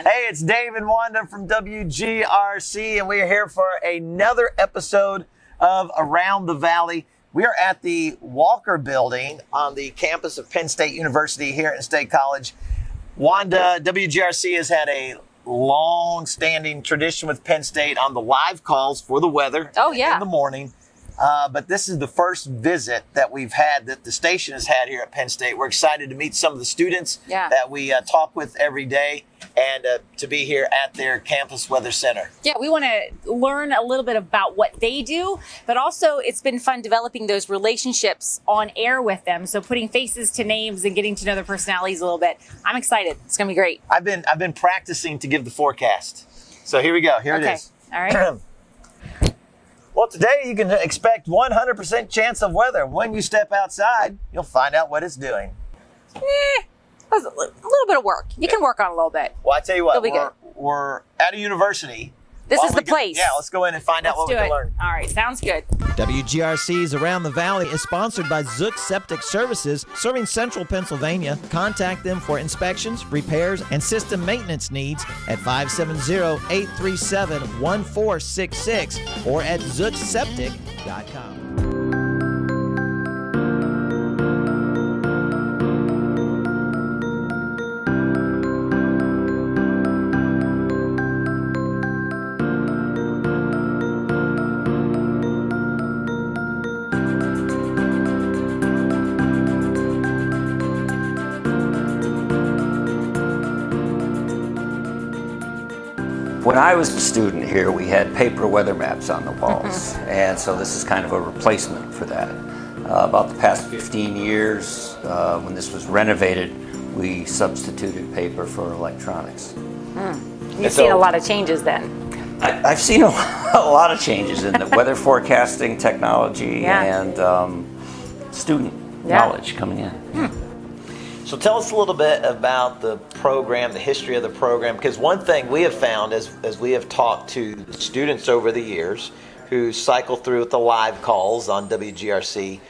Hey, it's Dave and Wanda from WGRC, and we are here for another episode of Around the Valley. We are at the Walker Building on the campus of Penn State University here at State College. Wanda, WGRC has had a long-standing tradition with Penn State on the live calls for the weather in the morning. But this is the first visit that we've had, that the station has had here at Penn State. We're excited to meet some of the students that we talk with every day and to be here at their campus weather center. Yeah, we want to learn a little bit about what they do, but also it's been fun developing those relationships on air with them. So putting faces to names and getting to know their personalities a little bit. I'm excited. It's going to be great. I've been practicing to give the forecast. So here we go. Here it is. All right. Well, today you can expect 100% chance of weather. When you step outside, you'll find out what it's doing. A little bit of work. You can work on a little bit. Well, I tell you what, It'll be good. We're at a university. This is the place. Yeah, let's go in and find out what we can learn. All right, sounds good. WGRC's Around the Valley is sponsored by Zook Septic Services, serving central Pennsylvania. Contact them for inspections, repairs, and system maintenance needs at 570-837-1466 or at zookseptic.com. When I was a student here, we had paper weather maps on the walls, and so this is kind of a replacement for that. About the past 15 years, when this was renovated, we substituted paper for electronics. You've seen a lot of changes then. I've seen a lot of changes in the weather forecasting technology and student knowledge coming in. So tell us a little bit about the program, the history of the program, because one thing we have found as we have talked to the students over the years who cycle through with the live calls on WGRC,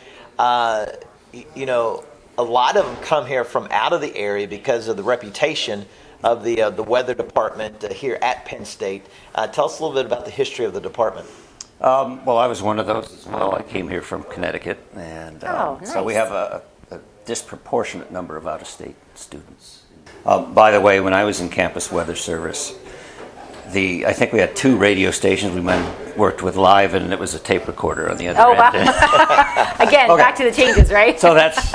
you know, a lot of them come here from out of the area because of the reputation of the weather department here at Penn State. Tell us a little bit about the history of the department. Well, I was one of those as well. I came here from Connecticut, and nice. So we have a disproportionate number of out-of-state students. By the way, when I was in campus weather service, I think we had 2 radio stations we worked with live, and it was a tape recorder on the other end. Wow. Again, back to the changes, right? So that's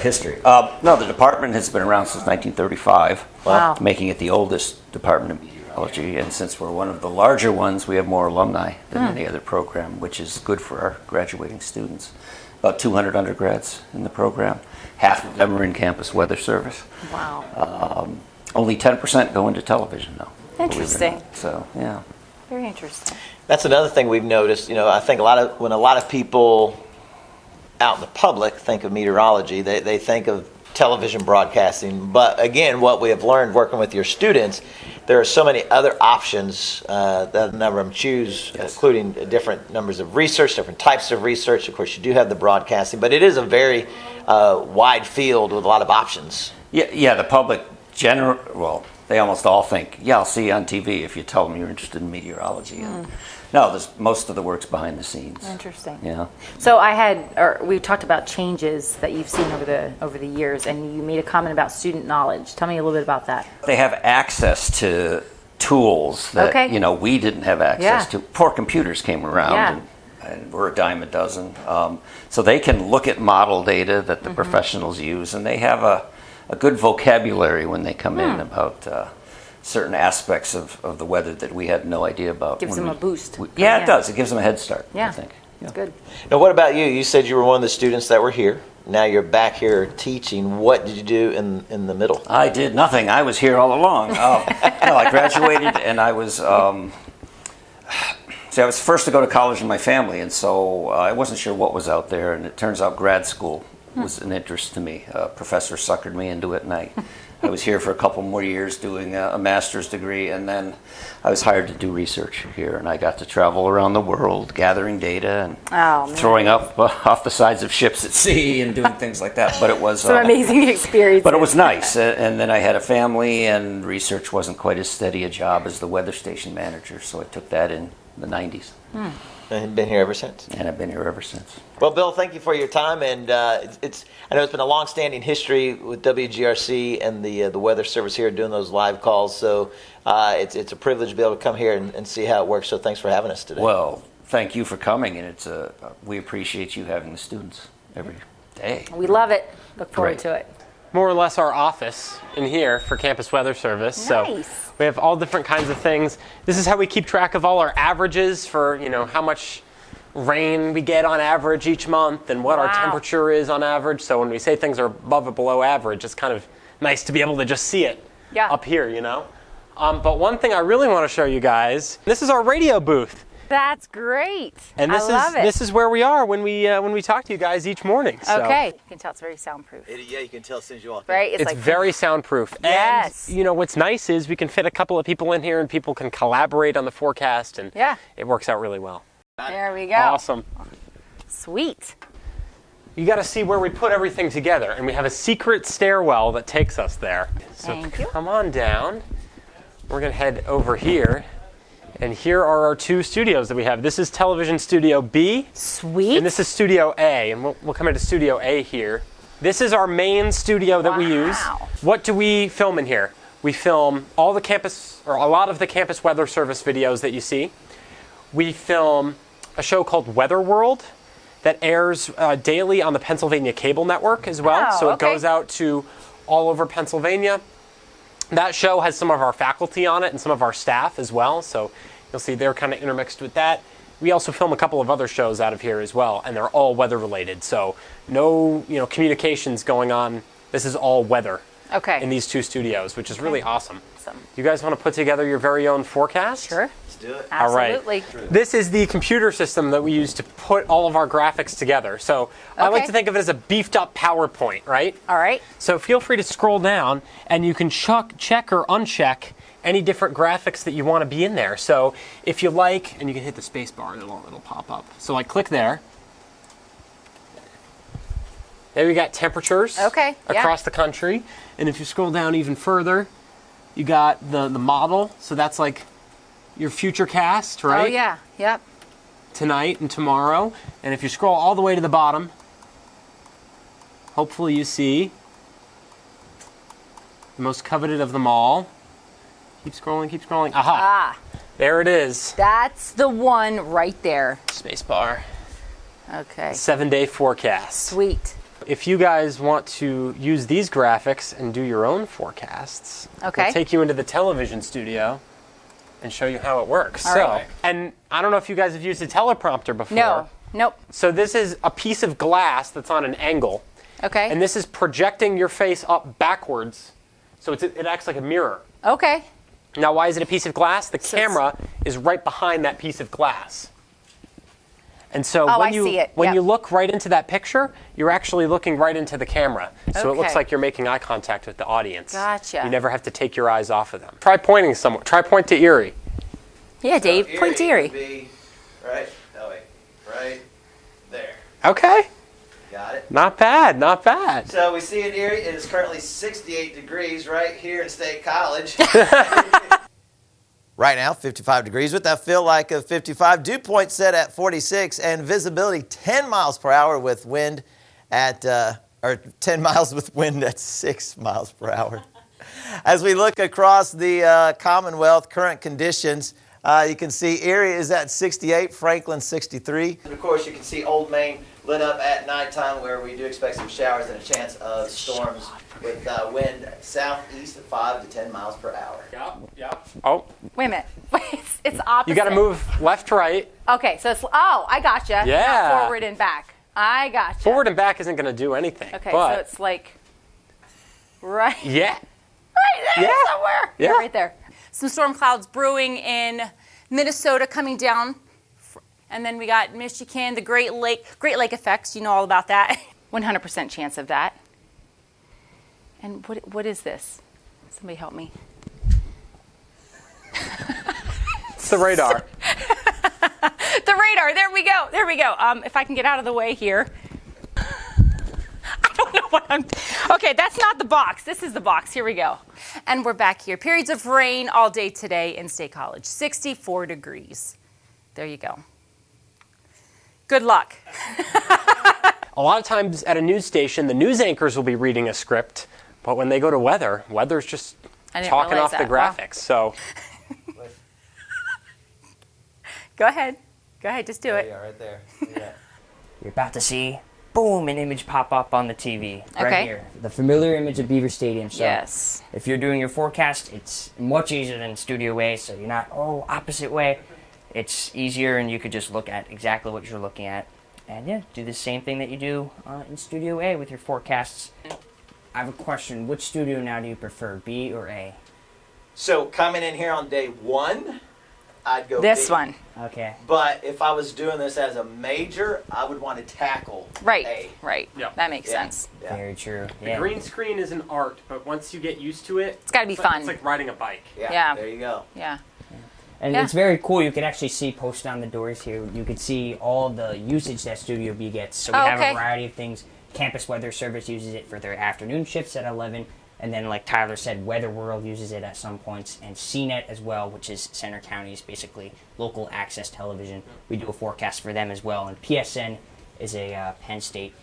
history. No, the department has been around since 1935, making it the oldest department of meteorology. And since we're one of the larger ones, we have more alumni than any other program, which is good for our graduating students. About 200 undergrads in the program. Half of them are in campus weather service. Wow. Only 10% go into television, though. Interesting. So, yeah. Very interesting. That's another thing we've noticed. You know, I think when a lot of people out in the public think of meteorology, they think of television broadcasting. But again, what we have learned working with your students, there are so many other options that a number of them choose, including different numbers of research, different types of research. Of course, you do have the broadcasting, but it is a very wide field with a lot of options. Yeah, the public they almost all think, I'll see you on TV if you tell them you're interested in meteorology. And no, most of the work's behind the scenes. Interesting. Yeah. So we talked about changes that you've seen over the years, and you made a comment about student knowledge. Tell me a little bit about that. They have access to tools that we didn't have access to. Before computers came around, and we're a dime a dozen. So they can look at model data that the professionals use, and they have a good vocabulary when they come in about certain aspects of the weather that we had no idea about. Gives them a boost. It does. It gives them a head start, I think. It's good. Now, what about you? You said you were one of the students that were here. Now you're back here teaching. What did you do in the middle? I did nothing. I was here all along. I graduated, and I was... I was first to go to college in my family, and so I wasn't sure what was out there, and it turns out grad school was an interest to me. A professor suckered me into it, and I I was here for a couple more years doing a master's degree, and then I was hired to do research here, and I got to travel around the world gathering data and throwing up off the sides of ships at sea and doing things like that. But it was some amazing experience. But it was nice, and then I had a family, and research wasn't quite as steady a job as the weather station manager, so I took that in the 90s. And been here ever since. And I've been here ever since. Well, Bill, thank you for your time, and I know it's been a long-standing history with WGRC and the Weather Service here doing those live calls. So it's a privilege to be able to come here and see how it works. So thanks for having us today. Well, thank you for coming, and we appreciate you having the students every day. We love it. Look forward to it. More or less our office in here for Campus Weather Service. Nice. So we have all different kinds of things. This is how we keep track of all our averages for, how much rain we get on average each month and what our temperature is on average. So when we say things are above or below average, it's kind of nice to be able to just see it up here, But one thing I really want to show you guys, this is our radio booth. That's great. And this is where we are when we talk to you guys each morning. So. Okay. You can tell it's very soundproof. Yeah, you can tell as soon as you walk in. It's very soundproof. Yes. And what's nice is we can fit a couple of people in here and people can collaborate on the forecast, and it works out really well. There we go. Awesome. Sweet. You got to see where we put everything together, and we have a secret stairwell that takes us there. So Thank you. Come on down. We're going to head over here. And here are our two studios that we have. This is Television Studio B. Sweet. And this is Studio A. And we'll come into Studio A here. This is our main studio that we use. What do we film in here? We film all the campus, or a lot of the Campus Weather Service videos that you see. We film a show called Weather World that airs daily on the Pennsylvania Cable Network as well. So it goes out to all over Pennsylvania. That show has some of our faculty on it and some of our staff as well, so you'll see they're kind of intermixed with that. We also film a couple of other shows out of here as well, and they're all weather related, so no communications going on. This is all weather in these two studios, which is really awesome. You guys want to put together your very own forecast? Sure. Let's do it. Absolutely. All right. This is the computer system that we use to put all of our graphics together. So I like to think of it as a beefed up PowerPoint, right? All right. So feel free to scroll down and you can check or uncheck any different graphics that you want to be in there. So if you like, and you can hit the space bar, it'll pop up. So click there. There we got temperatures across the country. And if you scroll down even further, you got the model. So that's like your future cast, right? Oh, yeah. Yep. Tonight and tomorrow. And if you scroll all the way to the bottom, hopefully you see the most coveted of them all. Keep scrolling, keep scrolling. Aha! There it is. That's the one right there. Spacebar. Okay. 7-day forecast. Sweet. If you guys want to use these graphics and do your own forecasts, we'll take you into the television studio and show you how it works. And I don't know if you guys have used a teleprompter before. No. Nope. So this is a piece of glass that's on an angle. Okay. And this is projecting your face up backwards. So it acts like a mirror. Okay. Now, why is it a piece of glass? The camera is right behind that piece of glass. And so when you look right into that picture, you're actually looking right into the camera. So it looks like you're making eye contact with the audience. Gotcha. You never have to take your eyes off of them. Try pointing somewhere. Try point to Erie. Yeah, Dave, point to Erie. Be right there. Okay. Got it. Not bad, not bad. So we see in Erie, it is currently 68 degrees right here in State College. Right now, 55 degrees with that feel like of 55. Dew point set at 46 and visibility 10 miles per hour with wind at, or 10 miles with wind at 6 miles per hour. As we look across the Commonwealth, current conditions, you can see Erie is at 68, Franklin 63. And of course, you can see Old Main lit up at nighttime where we do expect some showers and a chance of storms with wind southeast at 5 to 10 miles per hour. Yep. Oh. Wait a minute. It's opposite. You got to move left to right. Okay, so it's, I gotcha. Yeah. Not forward and back. I gotcha. Forward and back isn't going to do anything. Okay, but so it's like right. Yeah. Right there somewhere. Yeah. Right there. Some storm clouds brewing in Minnesota coming down. And then we got Michigan, the Great Lake effects. You know all about that. 100% chance of that. And what is this? Somebody help me. It's the radar. The radar. There we go. There we go. If I can get out of the way here. I don't know what I'm. Okay, that's not the box. This is the box. Here we go. And we're back here. Periods of rain all day today in State College. 64 degrees. There you go. Good luck. A lot of times at a news station, the news anchors will be reading a script, but when they go to weather, weather's just talking off the graphics. So. Go ahead. Go ahead. Just do it. Yeah, right there. Yeah. You're about to see, boom, an image pop up on the TV right Okay. here. The familiar image of Beaver Stadium. So Yes. if you're doing your forecast, it's much easier than Studio A, so you're not, opposite way. It's easier, and you could just look at exactly what you're looking at. And yeah, do the same thing that you do in Studio A with your forecasts. I have a question. Which studio now do you prefer, B or A? So coming in here on day 1, I'd go This B. one. Okay. But if I was doing this as a major, I would want to tackle Right. A. Right. Yeah. That makes Yeah. sense. Yeah. Very true. The Yeah. green screen is an art, but once you get used to it, It's got to be fun. It's like riding a bike. Yeah. There you go. Yeah. And Yeah. it's very cool. You can actually see posted on the doors here. You can see all the usage that Studio B gets. So we have okay. a variety of things. Campus Weather Service uses it for their afternoon shifts at 11. And then, like Tyler said, Weather World uses it at some points. And CNET as well, which is Center County's basically local access television. We do a forecast for them as well. And PSN is a Penn State,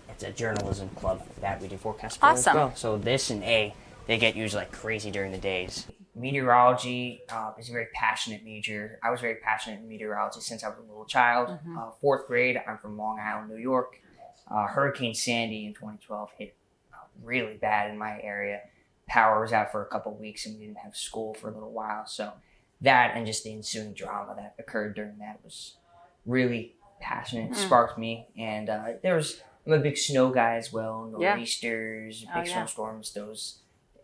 it's a journalism club that we do forecasts for Awesome. as well. So this and A, they get used like crazy during the days. Meteorology is a very passionate major. I was very passionate in meteorology since I was a little child. 4th grade, I'm from Long Island, New York. Hurricane Sandy in 2012 hit really bad in my area. Power was out for a couple weeks and we didn't have school for a little while. So that and just the ensuing drama that occurred during that was really passionate. It sparked me. And I'm a big snow guy as well. Nor'easters, big snowstorms, those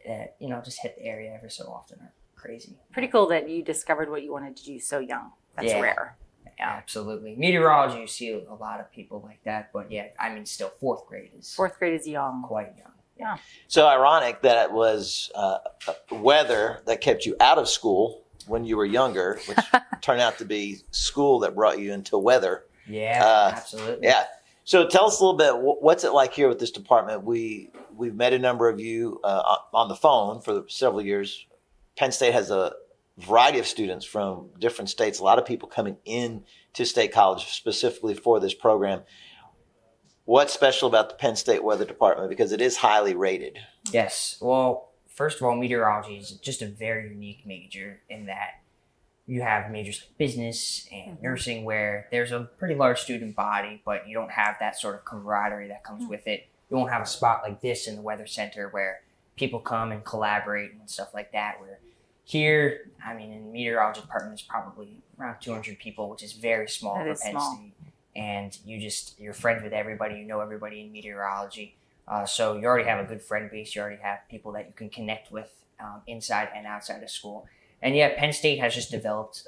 that, just hit the area every so often are crazy. Pretty cool that you discovered what you wanted to do so young. That's rare. Yeah. Absolutely. Meteorology, you see a lot of people like that. But yeah, I mean, still 4th grade is 4th grade is young. quite young. Yeah. So ironic that it was weather that kept you out of school when you were younger, which turned out to be school that brought you into weather. Yeah, absolutely. Yeah. So tell us a little bit, what's it like here with this department? We've met a number of you on the phone for several years. Penn State has a variety of students from different states, a lot of people coming in to State College specifically for this program. What's special about the Penn State Weather Department? Because it is highly rated. Yes. Well, first of all, meteorology is just a very unique major in that you have majors like business and nursing where there's a pretty large student body, but you don't have that sort of camaraderie that comes with it. You won't have a spot like this in the Weather Center where people come and collaborate and stuff like that. Where here, I mean, in the meteorology department, there's probably around 200 people, which is very small for Penn State. And you're friends with everybody, you know everybody in meteorology. So you already have a good friend base, you already have people that you can connect with inside and outside of school. And yeah, Penn State has just developed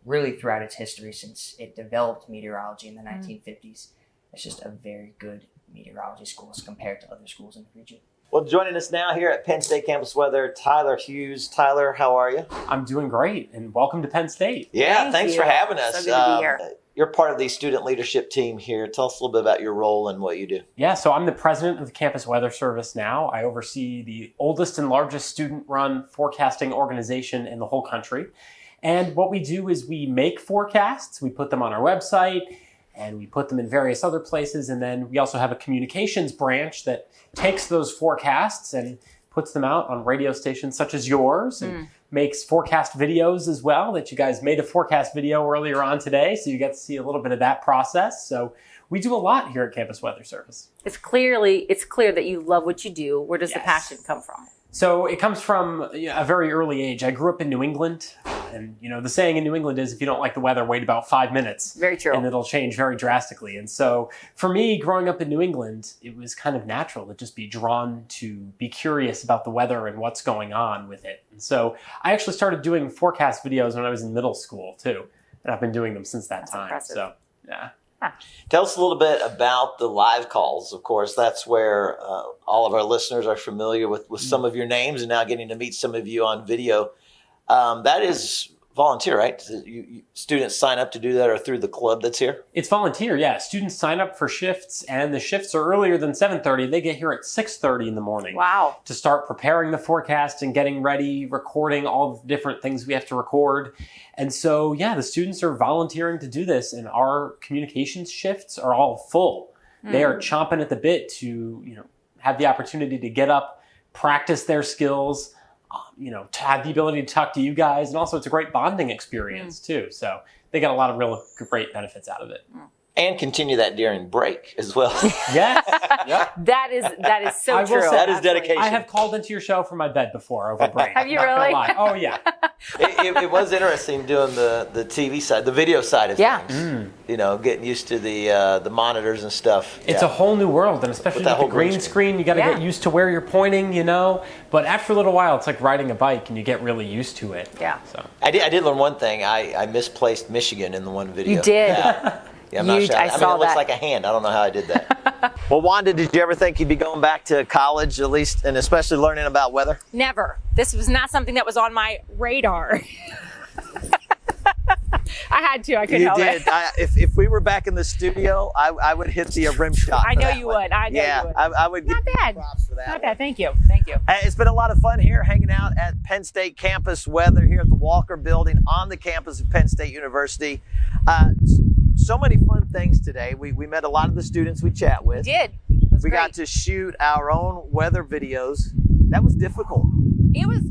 really throughout its history since it developed meteorology in the 1950s. It's just a very good meteorology school as compared to other schools in the region. Well, joining us now here at Penn State Campus Weather, Tyler Hughes. Tyler, how are you? I'm doing great, and welcome to Penn State. Yeah, thanks for having us. So good to be here. You're part of the student leadership team here. Tell us a little bit about your role and what you do. Yeah, so I'm the president of the Campus Weather Service now. I oversee the oldest and largest student-run forecasting organization in the whole country. And what we do is we make forecasts, we put them on our website, and we put them in various other places. And then we also have a communications branch that takes those forecasts and puts them out on radio stations such as yours and makes forecast videos as well. That you guys made a forecast video earlier on today, so you get to see a little bit of that process. So we do a lot here at Campus Weather Service. It's clear that you love what you do. Where does the passion come from? So it comes from a very early age. I grew up in New England, and the saying in New England is if you don't like the weather, wait about 5 minutes. Very true. And it'll change very drastically. And so for me, growing up in New England, it was kind of natural to just be drawn to be curious about the weather and what's going on with it. And so I actually started doing forecast videos when I was in middle school too. And I've been doing them since that time. Impressive. So yeah. Tell us a little bit about the live calls. Of course, that's where all of our listeners are familiar with some of your names and now getting to meet some of you on video. That is volunteer, right? Students sign up to do that or through the club that's here? It's volunteer, yeah. Students sign up for shifts, and the shifts are earlier than 7:30. They get here at 6:30 in the morning. Wow. To start preparing the forecast and getting ready, recording all the different things we have to record. And so, yeah, the students are volunteering to do this, and our communications shifts are all full. They are chomping at the bit to, have the opportunity to get up, practice their skills, to have the ability to talk to you guys. And also it's a great bonding experience too. So they got a lot of real great benefits out of it. And continue that during break as well. Yes. Yeah. That is so true. That is dedication. I have called into your show from my bed before over break. Have you Not gonna really? lie. Oh yeah. It was interesting doing the TV side, the video side of things. Getting used to the monitors and stuff. It's a whole new world, and especially with the green screen, you got to get used to where you're pointing, But after a little while, it's like riding a bike, and you get really used to it. Yeah. So I did learn one thing. I misplaced Michigan in the one video. You did. Yeah, I'm not sure. I mean, saw it looks that. like a hand. I don't know how I did that. Well, Wanda, did you ever think you'd be going back to college, at least, and especially learning about weather? Never. This was not something that was on my radar. I had to. I couldn't help it. If we were back in the studio, I would hit the rim shot. I know you would. I know you would. I would Not give bad. you props for that. Not bad. Thank you. Thank you. It's been a lot of fun here hanging out at Penn State campus weather here at the Walker Building on the campus of Penn State University. So many fun things today. We met a lot of the students we chat with. We did. It was We great. got to shoot our own weather videos. That was difficult. It was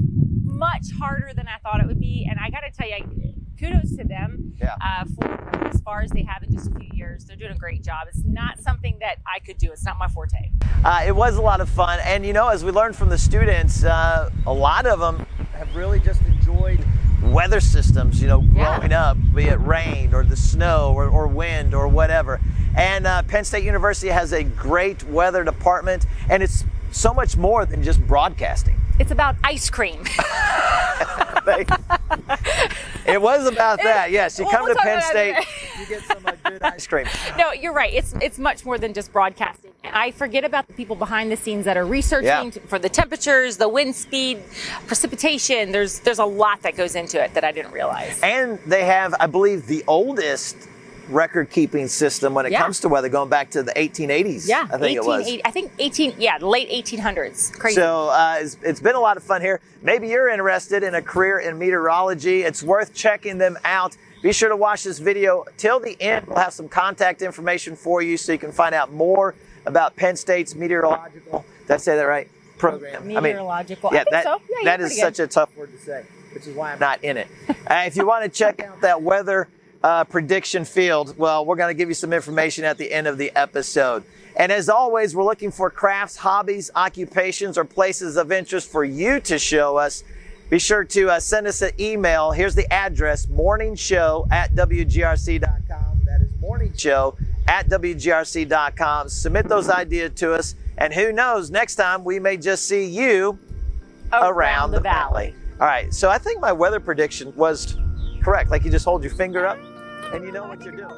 much harder than I thought it would be, and I got to tell you, kudos to them for as far as they have in just a few years. They're doing a great job. It's not something that I could do. It's not my forte. It was a lot of fun, and as we learned from the students, a lot of them have really just enjoyed weather systems, growing up, be it rain or the snow or wind or whatever. And Penn State University has a great weather department, and it's so much more than just broadcasting. It's about ice cream. It was about that, yes. You come we'll to Penn talk about State, that. you get some good ice cream. No, you're right. It's much more than just broadcasting. I forget about the people behind the scenes that are researching for the temperatures, the wind speed, precipitation. There's a lot that goes into it that I didn't realize. And they have, I believe, the oldest record-keeping system when it comes to weather, going back to the 1880s. Yeah, I think it was. I think late 1800s. Crazy. So it's been a lot of fun here. Maybe you're interested in a career in meteorology. It's worth checking them out. Be sure to watch this video till the end. We'll have some contact information for you so you can find out more about Penn State's meteorological, did I say that right? Program. Meteorological. I think so. Yeah, that is such a tough word to say, which is why I'm not in it. If you want to check out that weather prediction field, well, we're going to give you some information at the end of the episode. And as always, we're looking for crafts, hobbies, occupations, or places of interest for you to show us. Be sure to send us an email. Here's the address, morningshow@wgrc.com. That is morningshow@wgrc.com. Submit those ideas to us. And who knows, next time we may just see you around the valley. All right, so I think my weather prediction was correct. Like you just hold your finger up and you know what you're doing.